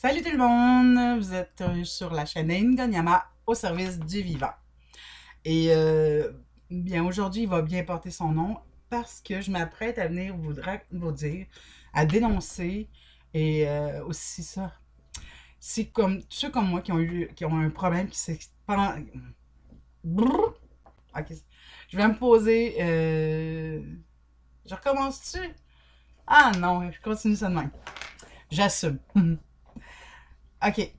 Salut tout le monde! Vous êtes sur la chaîne Ingonyama au service du vivant. Et bien aujourd'hui, il va bien porter son nom parce que je m'apprête à venir vous dire, à dénoncer et aussi ça. C'est comme ceux comme moi qui ont un problème qui s'est... Brrr! Ok, je vais me poser... Je recommence-tu? Ah non, je continue ça de même. J'assume. Ok.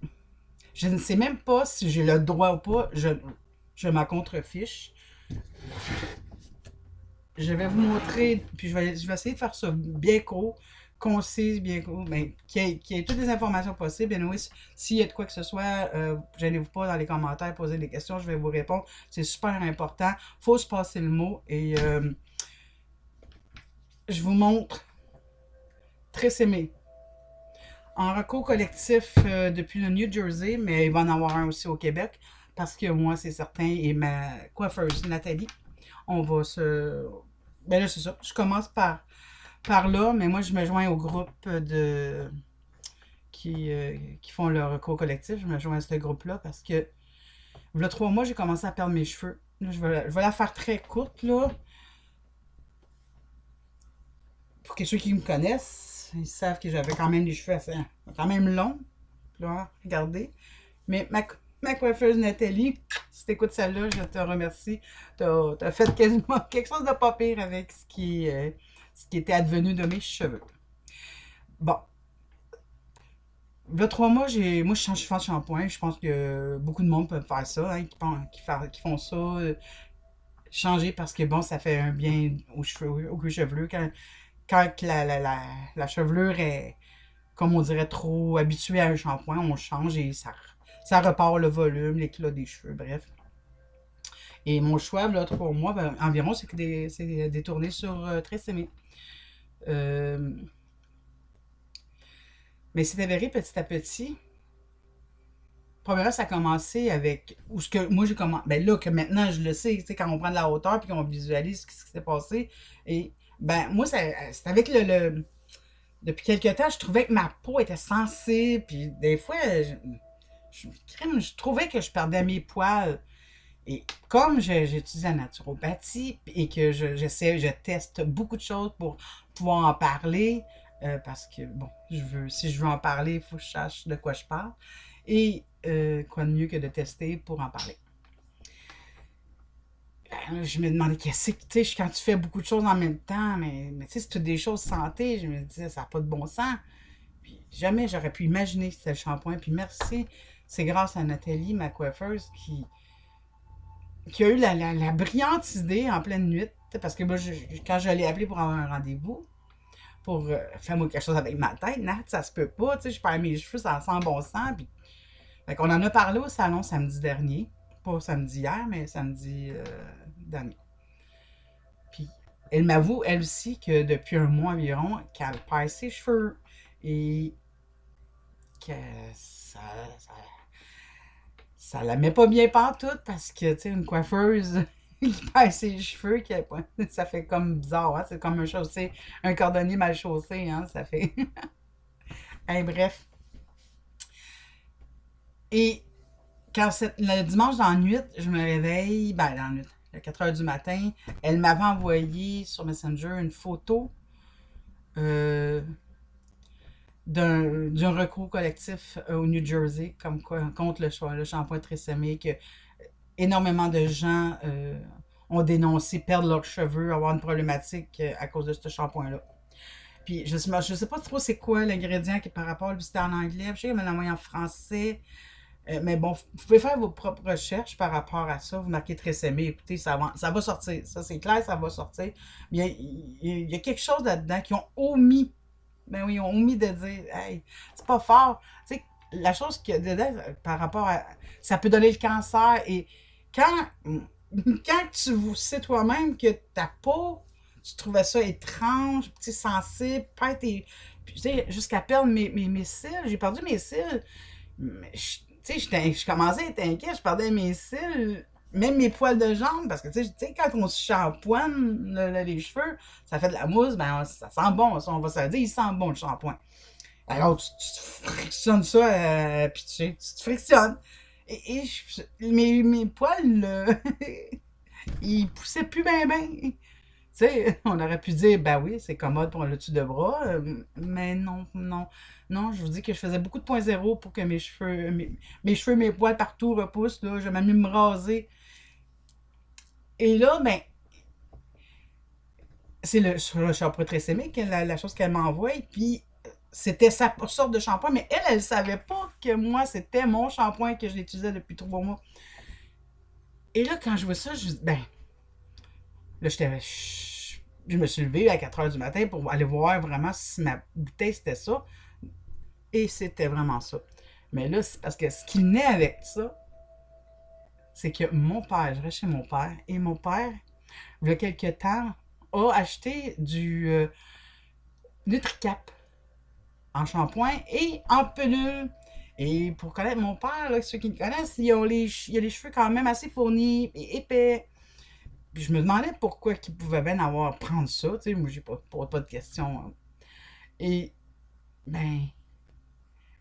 Je ne sais même pas si j'ai le droit ou pas. Je m'en contrefiche. Je vais vous montrer, puis je vais essayer de faire ça bien court, concis, bien court, mais qu'il y ait toutes les informations possibles. Et oui, s'il y a de quoi que ce soit, gênez-vous pas dans les commentaires, poser des questions, je vais vous répondre. C'est super important. Faut se passer le mot. Et je vous montre Tresemme. En recours collectif depuis le New Jersey, mais il va en avoir un aussi au Québec, parce que moi, c'est certain, et ma coiffeuse, Nathalie, on va se... Ben là, c'est ça. Je commence par là, mais moi, je me joins au groupe qui font le recours collectif. Je me joins à ce groupe-là parce que, il y a 3 mois, j'ai commencé à perdre mes cheveux. Là, je vais la faire très courte, là. Pour que ceux qui me connaissent, ils savent que j'avais quand même des cheveux assez, quand même longs. Là, regardez. Mais ma coiffeuse Nathalie, si tu écoutes celle-là, je te remercie. Tu as fait quasiment quelque chose de pas pire avec ce qui était advenu de mes cheveux. Bon. Il y a 3 mois, moi, je change souvent de shampoing. Je pense que beaucoup de monde peut faire ça, hein, qui font ça. Changer parce que, bon, ça fait un bien aux cheveux, aux chevelure. Quand la chevelure est, comme on dirait, trop habituée à un shampoing, on change et ça repart le volume, l'éclat des cheveux, bref. Et mon choix, là, 3 mois, ben, environ, c'est détourné sur Tresemme. Euh, mais c'est avéré petit à petit. Premièrement, ça a commencé avec. Ou ce que moi j'ai commencé. Ben là, que maintenant je le sais, tu sais, quand on prend de la hauteur puis qu'on visualise ce qui s'est passé. Et ben, moi, c'est avec depuis quelques temps, je trouvais que ma peau était sensible. Puis des fois, je trouvais que je perdais mes poils. Et comme j'étudie la naturopathie et que je teste beaucoup de choses pour pouvoir en parler, parce que, bon, si je veux en parler, il faut que je sache de quoi je parle. Et quoi de mieux que de tester pour en parler. Je me demandais qu'est-ce que, tu sais, quand tu fais beaucoup de choses en même temps, mais tu sais, c'est toutes des choses santé, je me disais, ça n'a pas de bon sens. Puis jamais j'aurais pu imaginer que c'était le shampoing. Puis merci, c'est grâce à Nathalie, ma coiffeuse, qui a eu la brillante idée en pleine nuit, parce que moi, quand je l'ai appelé pour avoir un rendez-vous, pour faire moi quelque chose avec ma tête, Nat, ça se peut pas, tu sais, je perds mes cheveux, ça sent bon sang, puis fait qu'on en a parlé au salon samedi dernier. Pas samedi hier, mais samedi dernier. Puis elle m'avoue, elle aussi, que depuis un mois environ, qu'elle perd ses cheveux. Et que ça, ça la met pas bien pantoute parce que, tu sais, une coiffeuse qui perd ses cheveux, ça fait comme bizarre, hein? C'est comme un cordonnier mal chaussé, hein? Ça fait. Hey, bref. Et quand le dimanche dans la nuit, je me réveille, ben dans la nuit, à 4 heures du matin, elle m'avait envoyé sur Messenger une photo euh, d'un recours collectif au New Jersey comme quoi, contre le shampoing Tresemme, que énormément de gens ont dénoncé perdre leurs cheveux, avoir une problématique à cause de ce shampoing-là. Puis je sais pas trop c'est quoi l'ingrédient qui est par rapport, c'était en anglais, je sais qu'il m'a envoyé en français. Mais bon, vous pouvez faire vos propres recherches par rapport à ça. Vous marquez Tresemme, écoutez, ça va sortir. Ça, c'est clair, ça va sortir. Bien, il y a quelque chose là-dedans qui ont omis. Ben oui, ils ont omis de dire, hey, c'est pas fort. Tu sais, la chose qu'il y a dedans par rapport à. Ça peut donner le cancer. Et quand, quand tu vous sais toi-même que ta peau, tu trouvais ça étrange, tu sais, sensible, peut-être, tu sais, jusqu'à perdre mes cils. J'ai perdu mes cils. Mais tu sais, je commençais à être inquiet, je perdais mes cils, même mes poils de jambes, parce que tu sais, quand on se shampoigne les cheveux, ça fait de la mousse, ben ça sent bon, ça, on va se le dire, il sent bon le shampoing. Alors, tu te frictionnes ça, puis tu te frictionnes. Mes poils, ils poussaient plus ben ben. Tu sais, on aurait pu dire, ben oui, c'est commode pour le dessus de bras, mais non, non. Non, je vous dis que je faisais beaucoup de points zéro pour que mes cheveux, mes poils partout repoussent, là. J'aimais mieux me raser. Et là, ben, c'est le shampoing Tresemme, la chose qu'elle m'envoie, puis c'était sa sorte de shampoing, mais elle savait pas que moi, c'était mon shampoing que je l'utilisais depuis 3 mois. Et là, quand je vois ça, ben, là, je me suis levé à 4 heures du matin pour aller voir vraiment si ma bouteille c'était ça. Et c'était vraiment ça. Mais là, c'est parce que ce qui naît avec ça, c'est que mon père, je reste chez mon père, et mon père, il y a quelques temps, a acheté du NutriCap en shampoing et en pelule. Et pour connaître mon père, là, ceux qui le connaissent, il a les cheveux quand même assez fournis et épais. Puis je me demandais pourquoi il pouvait bien avoir prendre ça. Tu sais, moi, j'ai pas de questions, hein. Et, ben,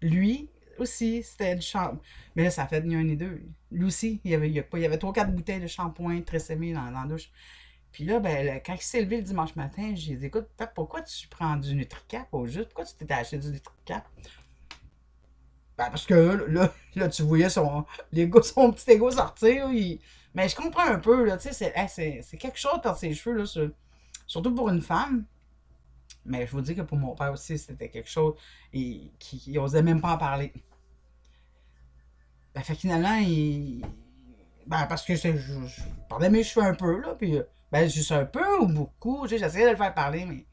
lui aussi, c'était du shampoing. Mais là, ça a fait ni un ni deux. Lui aussi, il y avait 3-4 bouteilles de shampoing très aimé dans la douche. Puis là, ben, quand il s'est levé le dimanche matin, j'ai dit, écoute, Pep, pourquoi tu prends du NutriCap au juste? Pourquoi tu t'étais acheté du NutriCap? Ben, parce que là, tu voyais son petit ego sortir. Mais je comprends un peu, là, tu sais, c'est quelque chose dans ses cheveux, là, surtout pour une femme. Mais je vous dis que pour mon père aussi, c'était quelque chose et qui osait même pas en parler. Ben, fait que finalement, ben, parce que je parlais mes cheveux un peu, là, puis ben, juste un peu ou beaucoup, tu sais, j'essayais de le faire parler, mais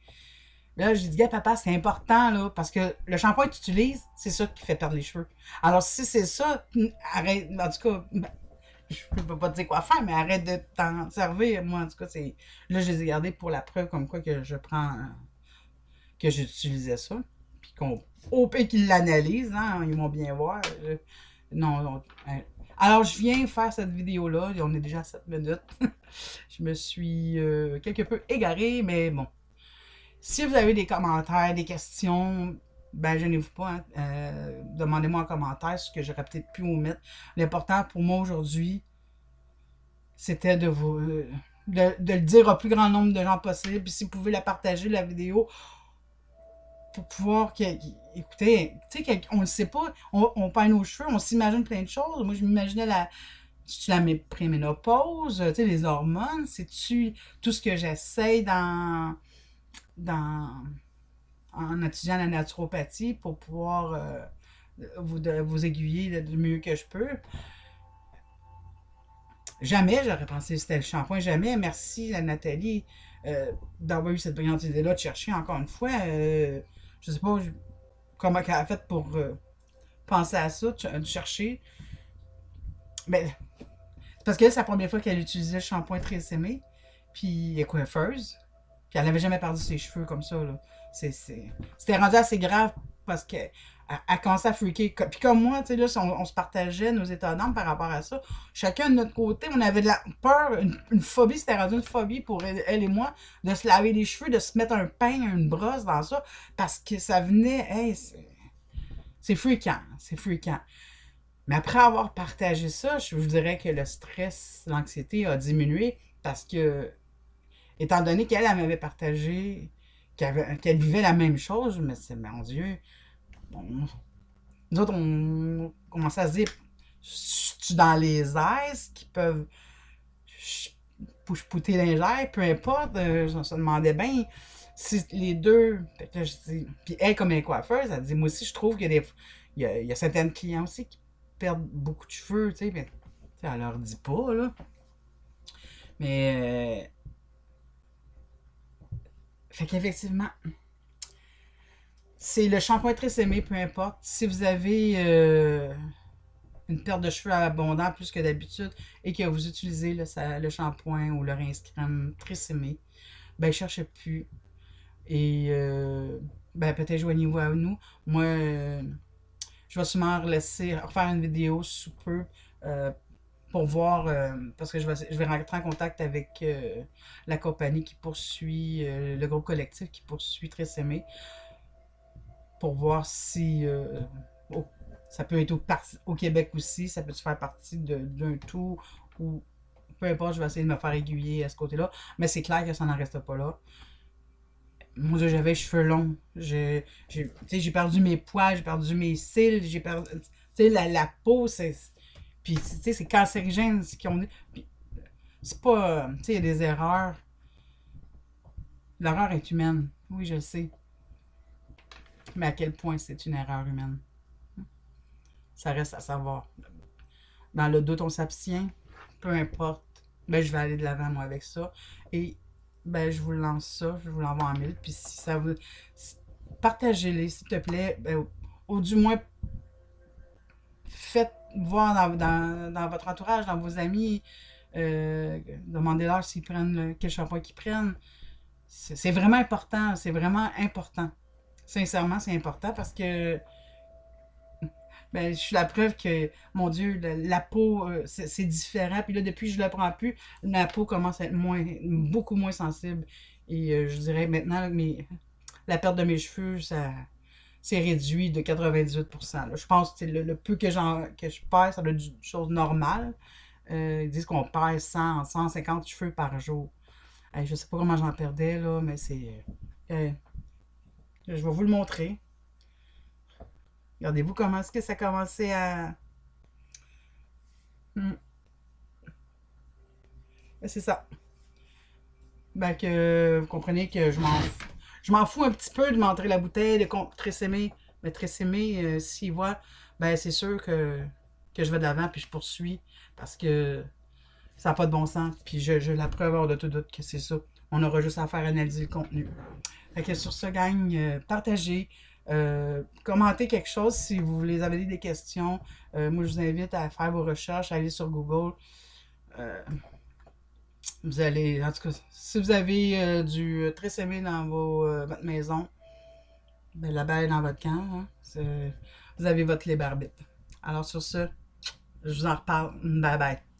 là, j'ai dit, gars, papa, c'est important, là, parce que le shampoing que tu utilises, c'est ça qui fait perdre les cheveux. Alors, si c'est ça, arrête, en tout cas, ben, je peux pas te dire quoi faire, mais arrête de t'en servir. Moi, en tout cas, là, je les ai gardés pour la preuve, comme quoi que que j'utilisais ça. Puis au pire qu'ils l'analysent, hein, ils vont bien voir. Non, non. Alors, je viens faire cette vidéo-là. On est déjà à 7 minutes. Je me suis quelque peu égarée, mais bon. Si vous avez des commentaires, des questions, ben gênez-vous pas, hein. Demandez-moi en commentaire ce que j'aurais peut-être pu omettre. L'important pour moi aujourd'hui, c'était de le dire au plus grand nombre de gens possible. Puis si vous pouvez la partager, la vidéo, pour pouvoir écoutez, tu sais, on ne sait pas, on peint nos cheveux, on s'imagine plein de choses. Moi, je m'imaginais c'est-tu la préménopause, tu sais, les hormones, c'est-tu tout ce que j'essaye dans, en étudiant la naturopathie pour pouvoir vous aiguiller du mieux que je peux. Jamais j'aurais pensé que c'était le shampoing, jamais. Merci à Nathalie d'avoir eu cette brillante idée-là de chercher encore une fois. Je sais pas comment elle a fait pour penser à ça, de chercher. Mais c'est parce que c'est la première fois qu'elle utilisait le shampoing très aimé, puis elle est coiffeuse. Puis elle n'avait jamais perdu ses cheveux comme ça, là. C'était rendu assez grave parce que elle commençait à freaker. Puis comme moi, tu sais, là, on se partageait nos états d'âme par rapport à ça. Chacun de notre côté, on avait de la peur, une phobie, c'était rendu une phobie pour elle et moi, de se laver les cheveux, de se mettre un pain, une brosse dans ça, parce que ça venait, hey, c'est fréquent, c'est fréquent. Mais après avoir partagé ça, je vous dirais que le stress, l'anxiété a diminué parce que, étant donné qu'elle m'avait partagé, qu'elle vivait la même chose, je me suis dit, mon Dieu, nous autres, on commençait à se dire, je suis dans les airs qui peuvent pouter les airs, peu importe, on se demandait bien si les deux. Puis elle, comme elle est coiffeuse, elle dit, moi aussi, je trouve qu'il y a certains clients aussi qui perdent beaucoup de cheveux, tu sais, mais elle leur dit pas, là. Mais, fait qu'effectivement, c'est le shampoing très aimé, peu importe. Si vous avez une perte de cheveux abondante plus que d'habitude et que vous utilisez le shampoing ou le rince crème très aimé, ben cherchez plus. Et ben peut-être joignez-vous à nous. Moi, je vais sûrement refaire une vidéo sous peu pour voir, parce que je vais rentrer en contact avec la compagnie qui poursuit, le groupe collectif qui poursuit Tresemme pour voir si au- ça peut être au Québec aussi, ça peut faire partie d'un tout, ou peu importe, je vais essayer de me faire aiguiller à ce côté-là. Mais c'est clair que ça n'en reste pas là. Moi, j'avais les cheveux longs. J'ai perdu mes poils, j'ai perdu mes cils, j'ai perdu. Tu sais, la peau, c'est. Puis, tu sais, c'est cancérigène, ce qu'ils ont dit. Puis, c'est pas. Tu sais, il y a des erreurs. L'erreur est humaine. Oui, je le sais. Mais à quel point c'est une erreur humaine? Ça reste à savoir. Dans le doute, on s'abstient. Peu importe. Ben, je vais aller de l'avant, moi, avec ça. Et, ben, je vous lance ça. Je vous l'envoie en mille. Puis, si ça vous. Partagez-les, s'il te plaît. Ben, ou du moins, faites voir dans votre entourage, dans vos amis. Demandez-leur s'ils prennent quel shampoing qu'ils prennent. C'est vraiment important. C'est vraiment important. Sincèrement, c'est important parce que ben, je suis la preuve que, mon Dieu, la peau, c'est différent. Puis là, depuis que je ne le prends plus, ma peau commence à être beaucoup moins sensible. Et je dirais maintenant, la perte de mes cheveux, ça c'est réduit de 98%. Là. Je pense que le peu que je perds, ça doit être une chose normale. Ils disent qu'on perd 100, 150 cheveux par jour. Je ne sais pas comment j'en perdais, là, mais c'est... je vais vous le montrer. Regardez-vous comment est-ce que ça commençait à... Hmm. C'est ça. Ben que vous comprenez que je m'en fous un petit peu de montrer la bouteille, de Tresemmé. Mais Tresemmé, s'il voit, ben c'est sûr que je vais de l'avant puis je poursuis parce que ça n'a pas de bon sens. Puis je la preuve hors de tout doute que c'est ça. On aura juste à faire analyser le contenu. Fait que sur ce, gang, partagez. Commentez quelque chose si vous voulez avez des questions. Moi, je vous invite à faire vos recherches, à aller sur Google. Euh, Vous allez, en tout cas, si vous avez du Tresemmé dans votre maison, ben, la balle est dans votre camp. Hein. Vous avez votre libre arbitre. Alors sur ce, je vous en reparle. Bye bye.